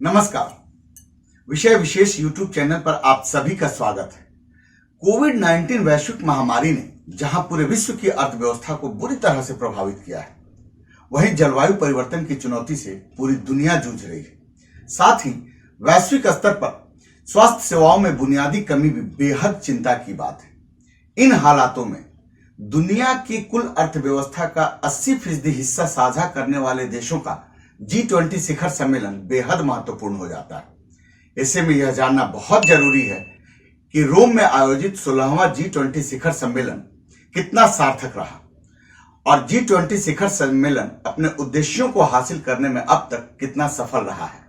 नमस्कार। विषय विशेष YouTube channel पर आप सभी का स्वागत है। कोविड-19 वैश्विक महामारी ने जहां पूरे विश्व की अर्थव्यवस्था को बुरी तरह से प्रभावित किया है, वहीं जलवायु परिवर्तन की चुनौती से पूरी दुनिया जूझ रही है। साथ ही वैश्विक स्तर पर स्वास्थ्य सेवाओं में बुनियादी कमी भी बेहद चिंता की बात है। इन हालातों में दुनिया की कुल अर्थव्यवस्था का 80% हिस्सा साझा करने वाले देशों का G20 शिखर सम्मेलन बेहद महत्वपूर्ण हो जाता है। ऐसे में यह जानना बहुत जरूरी है कि रोम में आयोजित 16वां G20 शिखर सम्मेलन कितना सार्थक रहा और G20 शिखर सम्मेलन अपने उद्देश्यों को हासिल करने में अब तक कितना सफल रहा है।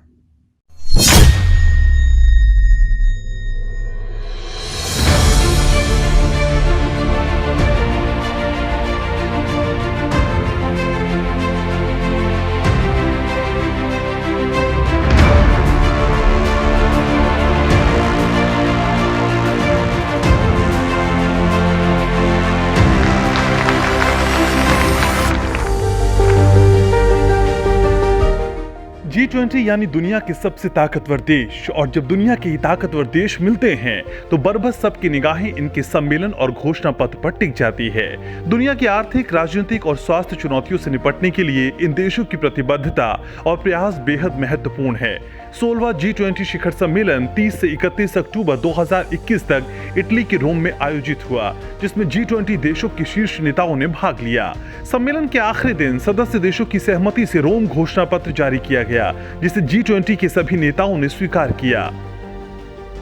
G20 यानी दुनिया के सबसे ताकतवर देश, और जब दुनिया के ताकतवर देश मिलते हैं तो बरबस सबकी निगाहें इनके सम्मेलन और घोषणा पत्र पर टिक जाती है। दुनिया की आर्थिक, राजनीतिक और स्वास्थ्य चुनौतियों से निपटने के लिए इन देशों की प्रतिबद्धता और प्रयास बेहद महत्वपूर्ण है। 16वां G20 शिखर सम्मेलन 30 से 31 अक्टूबर 2021 तक इटली के रोम में आयोजित हुआ, जिसमें G20 देशों के शीर्ष नेताओं ने भाग लिया। सम्मेलन के आखिरी दिन सदस्य देशों की सहमति से रोम घोषणा पत्र जारी किया गया, जिसे G20 के सभी नेताओं ने स्वीकार किया।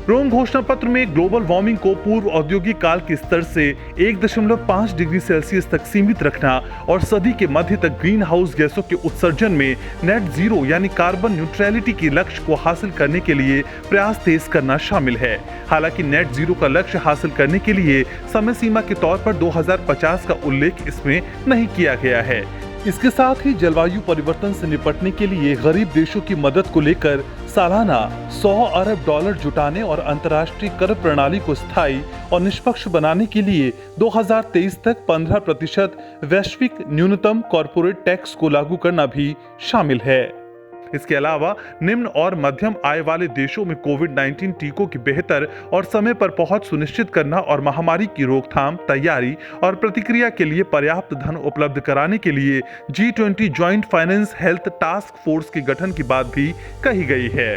रोम घोषणा पत्र में ग्लोबल वार्मिंग को पूर्व औद्योगिक काल के स्तर से 1.5 डिग्री सेल्सियस तक सीमित रखना और सदी के मध्य तक ग्रीन हाउस गैसों के उत्सर्जन में नेट जीरो यानी कार्बन न्यूट्रलिटी के लक्ष्य को हासिल करने के लिए प्रयास तेज करना शामिल है। हालांकि नेट जीरो का लक्ष्य हासिल करने के लिए समय सीमा के तौर पर 2050 का उल्लेख इसमें नहीं किया गया है। इसके साथ ही जलवायु परिवर्तन से निपटने के लिए गरीब देशों की मदद को लेकर सालाना $100 अरब जुटाने और अंतर्राष्ट्रीय कर प्रणाली को स्थायी और निष्पक्ष बनाने के लिए 2023 तक 15% वैश्विक न्यूनतम कॉर्पोरेट टैक्स को लागू करना भी शामिल है। इसके अलावा निम्न और मध्यम आय वाले देशों में कोविड-19 टीकों की बेहतर और समय पर पहुंच सुनिश्चित करना और महामारी की रोकथाम, तैयारी और प्रतिक्रिया के लिए पर्याप्त धन उपलब्ध कराने के लिए G20 joint finance health task force के गठन की बात भी कही गई है।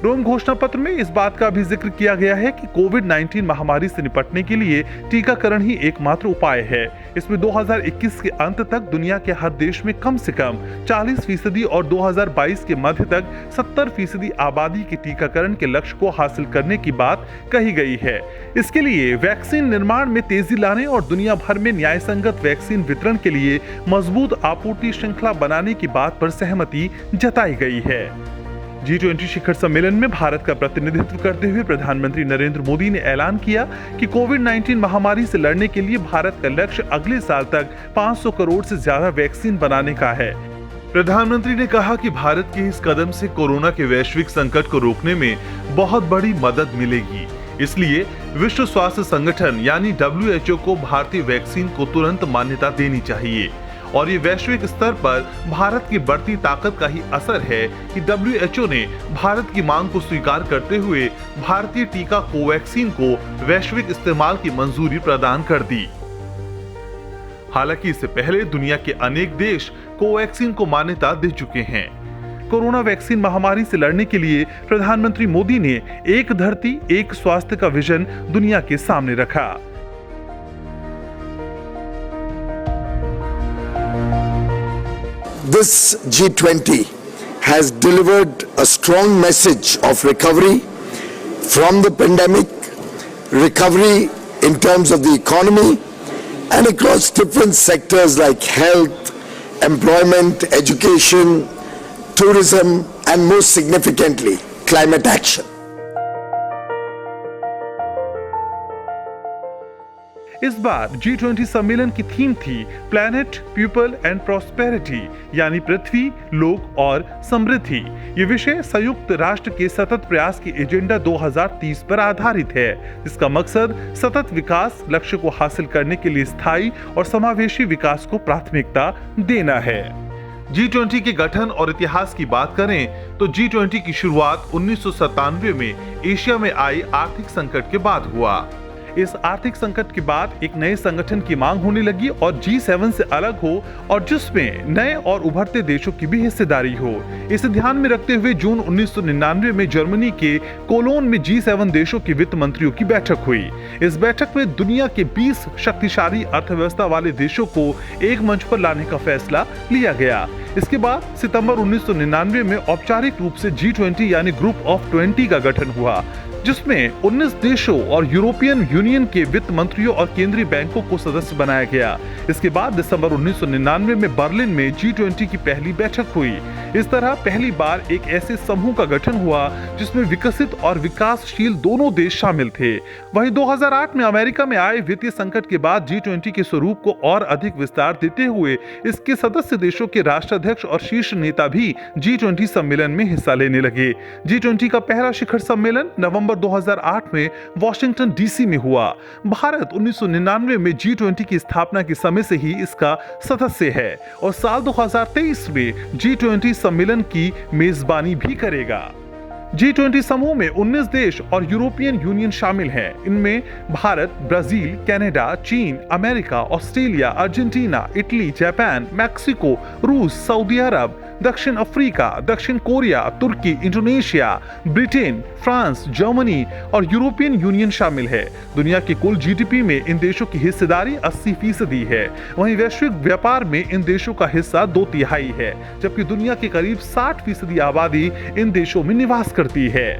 रोम घोषणा पत्र में इस बात का भी जिक्र किया गया है कि कोविड-19 महामारी से निपटने के लिए टीकाकरण ही एकमात्र उपाय है। इसमें 2021 के अंत तक दुनिया के हर देश में कम से कम 40% और 2022 के मध्य तक 70% आबादी के टीकाकरण के लक्ष्य को हासिल करने की बात कही गई है। इसके लिए वैक्सीन निर्माण में तेजी लाने और दुनिया भर में न्यायसंगत वैक्सीन वितरण के लिए मजबूत आपूर्ति श्रृंखला बनाने की बात पर सहमति जताई गई है। G20 शिखर सम्मेलन में भारत का प्रतिनिधित्व करते हुए प्रधानमंत्री नरेंद्र मोदी ने ऐलान किया कि कोविड-19 महामारी से लड़ने के लिए भारत का लक्ष्य अगले साल तक 500 करोड़ से ज्यादा वैक्सीन बनाने का है। प्रधानमंत्री ने कहा कि भारत के इस कदम से कोरोना के वैश्विक संकट को रोकने में बहुत बड़ी मदद मिलेगी। इसलिए विश्व स्वास्थ्य संगठन यानी WHO को भारतीय वैक्सीन को तुरंत मान्यता देनी चाहिए। और ये वैश्विक स्तर पर भारत की बढ़ती ताकत का ही असर है कि WHO ने भारत की मांग को स्वीकार करते हुए भारतीय टीका कोवैक्सीन को वैश्विक इस्तेमाल की मंजूरी प्रदान कर दी। हालांकि इससे पहले दुनिया के अनेक देश कोवैक्सीन को मान्यता दे चुके हैं। कोरोना वैक्सीन महामारी से लड़ने के लिए प्रधानमंत्री मोदी ने एक धरती एक स्वास्थ्य का विजन दुनिया के सामने रखा। This G20 has delivered a strong message of recovery from the pandemic, recovery in terms of the economy and across different sectors like health, employment, education, tourism and most significantly, climate action. इस बार G20 सम्मेलन की theme थी planet, people and prosperity, यानी पृथ्वी, लोक और समृद्धि। ये विषय संयुक्त राष्ट्र के सतत प्रयास की एजेंडा 2030 पर आधारित है, जिसका मकसद सतत विकास लक्ष्य को हासिल करने के लिए स्थायी और समावेशी विकास को प्राथमिकता देना है। G20 के गठन और इतिहास की बात करें तो G20 की शुरुआत 1997 में एशिया में आई आर्थिक संकट के बाद हुआ। इस आर्थिक संकट के बाद एक नए संगठन की मांग होने लगी और G7 से अलग हो और जिसमें नए और उभरते देशों की भी हिस्सेदारी हो। इसे ध्यान में रखते हुए जून 1999 में जर्मनी के कोलोन में G7 देशों के वित्त मंत्रियों की बैठक हुई। इस बैठक में दुनिया के 20 शक्तिशाली अर्थव्यवस्था वाले देशों को एक मंच पर लाने का फैसला लिया गया। इसके बाद सितंबर 1999 में औपचारिक रूप से G20 यानी ग्रुप ऑफ 20 का गठन हुआ, जिसमें 19 देशों और यूरोपियन यूनियन के वित्त मंत्रियों और केंद्रीय बैंकों को सदस्य बनाया गया। इसके बाद दिसंबर 1999 में बर्लिन में G20 की पहली बैठक हुई। इस तरह पहली बार एक ऐसे समूह का गठन हुआ जिसमें विकसित और विकासशील दोनों देश शामिल थे। वहीं 2008 में अमेरिका में आए वित्तीय संकट के बाद G20 के स्वरूप को और अधिक विस्तार देते हुए इसके सदस्य देशों के राष्ट्राध्यक्ष और शीर्ष नेता भी G20 सम्मेलन में हिस्सा लेने लगे। G20 का पहला शिखर सम्मेलन नवंबर 2008 में वॉशिंगटन डीसी में हुआ। भारत 1999 में G20 की स्थापना के समय से ही इसका सदस्य है और साल 2023 में G20 सम्मेलन की मेजबानी भी करेगा। G20 समूह में 19 देश और यूरोपियन यूनियन शामिल हैं। इनमें भारत, ब्राजील, कनाडा, चीन, America, Australia, Argentina, Italy, Japan, Mexico, रूस, सऊदी अरब, दक्षिण अफ्रीका, दक्षिण कोरिया, तुर्की, इंडोनेशिया, ब्रिटेन, फ्रांस, जर्मनी और यूरोपियन यूनियन शामिल है। दुनिया की कुल जीडीपी में इन देशों की हिस्सेदारी 80% है। वहीं वैश्विक व्यापार में इन देशों का हिस्सा 2/3 है, जबकि दुनिया की करीब 60% आबादी इन देशों में निवास करती है।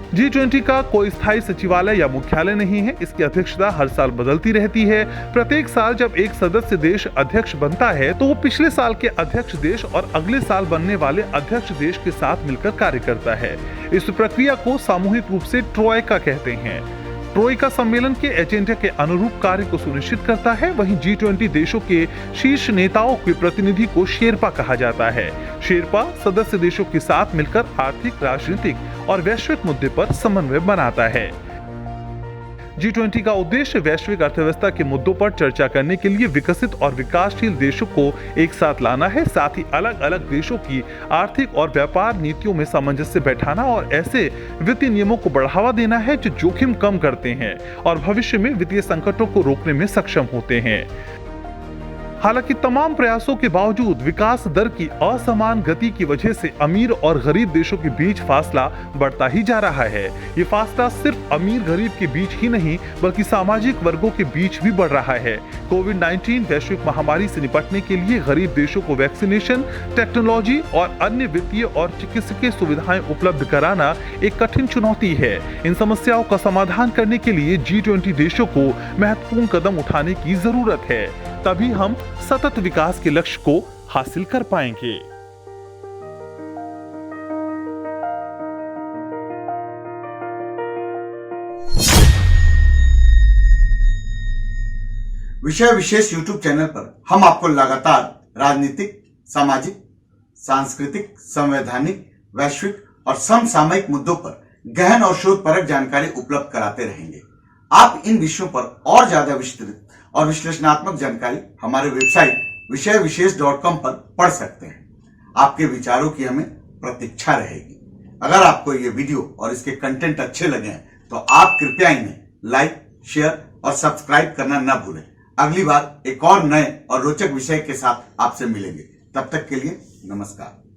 G20 का कोई स्थायी सचिवालय या मुख्यालय नहीं है। इसकी अध्यक्षता हर साल बदलती रहती है। प्रत्येक साल जब एक सदस्य देश अध्यक्ष बनता है तो वो पिछले साल के अध्यक्ष देश और अगले साल बनने वाले अध्यक्ष देश के साथ मिलकर कार्य करता है। इस प्रक्रिया को सामूहिक रूप से ट्रोइका कहते हैं। ट्रोइका सम्मेलन के एजेंडे के अनुरूप कार्य को सुनिश्चित करता है। वहीं G20 देशों के शीर्ष नेताओं के प्रतिनिधि को शेरपा कहा जाता है। शेरपा सदस्य देशों के साथ मिलकर आर्थिक, राजनीतिक और वैश्विक मुद्दे पर समन्वय बनाता है। G20 का उद्देश्य वैश्विक अर्थव्यवस्था के मुद्दों पर चर्चा करने के लिए विकसित और विकासशील देशों को एक साथ लाना है। साथ ही अलग अलग देशों की आर्थिक और व्यापार नीतियों में सामंजस्य बैठाना और ऐसे वित्तीय नियमों को बढ़ावा देना है जो जोखिम कम करते हैं और भविष्य में वित्तीय संकटों को रोकने में सक्षम होते हैं। हालांकि तमाम प्रयासों के बावजूद विकास दर की असमान गति की वजह से अमीर और गरीब देशों के बीच फासला बढ़ता ही जा रहा है। ये फासला सिर्फ अमीर गरीब के बीच ही नहीं बल्कि सामाजिक वर्गों के बीच भी बढ़ रहा है। कोविड-19 वैश्विक महामारी से निपटने के लिए गरीब देशों को वैक्सीनेशन, टेक्नोलॉजी और अन्य वित्तीय और चिकित्सकीय सुविधाएं उपलब्ध कराना एक कठिन चुनौती है। इन समस्याओं का समाधान करने के लिए G20 देशों को महत्वपूर्ण कदम उठाने की जरूरत है। तभी हम सतत विकास के लक्ष्य को हासिल कर पाएंगे। विषय विशेष YouTube चैनल पर हम आपको लगातार राजनीतिक, सामाजिक, सांस्कृतिक, संवैधानिक, वैश्विक और समसामयिक मुद्दों पर गहन और शोधपरक जानकारी उपलब्ध कराते रहेंगे। आप इन विषयों पर और ज्यादा विस्तृत और विश्लेषणात्मक जानकारी हमारे वेबसाइट विषयविशेष.com पर पढ़ सकते हैं। आपके विचारों की हमें प्रतीक्षा रहेगी। अगर आपको ये वीडियो और इसके कंटेंट अच्छे लगे हैं तो आप कृपया इन्हें लाइक, शेयर और सब्सक्राइब करना न भूलें। अगली बार एक और नए और रोचक विषय के साथ आपसे मिलेंगे। तब तक के लिए नमस्कार।